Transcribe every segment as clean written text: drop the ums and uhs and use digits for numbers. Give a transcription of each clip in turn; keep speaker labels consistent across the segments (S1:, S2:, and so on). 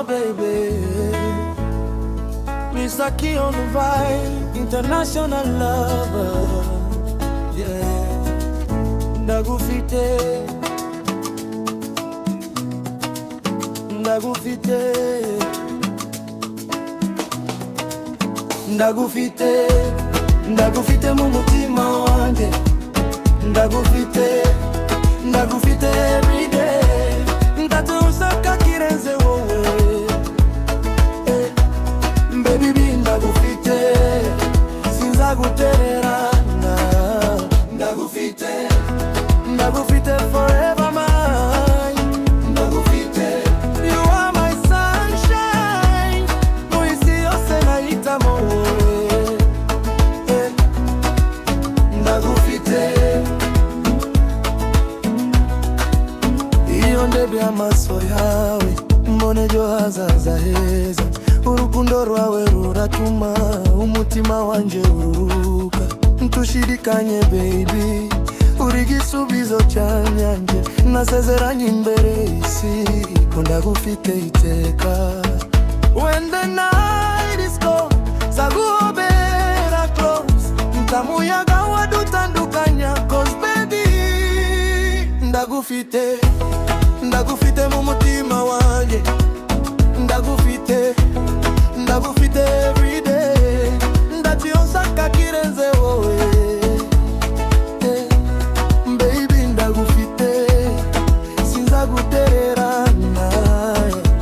S1: baby. Misaki on the vibe, international lover. Yeah, ndagufite, ndagufite, ndagufite, ndagufite mu mutima wanjye. Ndagufite, ndagufite every day. Ndatushaka kirenze wowe. Baby bi ndagufite, sinzagutererana. Ndagufite, ndagufite forever mine. Ndagufite, you are my sunshine. Muisi yose nahitamo wowe. Ndagufite, iyo ndebye amaso yawe mbona ejo hazaza heza. Urukundo rwawe ruratuma umutima wanje uruhuka. Ntushidikanye baby, uri igisubizo cyanjye. Nasezeranye imbere y'isi ko ndagufite iteka. When the night is cold, nzaguhobera close. Ntamuyaga wadutandukanya, cause baby ndagufite, ndagufite mu mutima wanjye. Ndagufite, ndagufite every day. Ndachiyonsaka kirenze wowe. Baby ndagufite, sinzagutererana.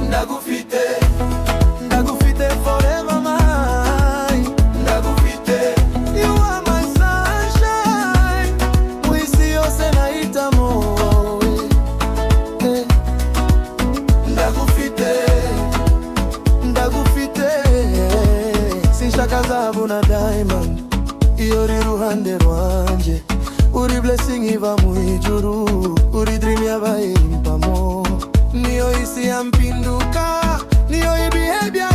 S1: Ndagufite, ndagufite forever mine. Ndagufite, you are my sunshine. Muisi yose nahitamo wowe. Ndagufite, ndagufite, sinshaka zahabu na diamond. Iyo uri iruhande rwanjye, uri blessing iva mu ijuru. Uri dream yabaye impamo, niyo isi yampinduka, niyo ibihe bya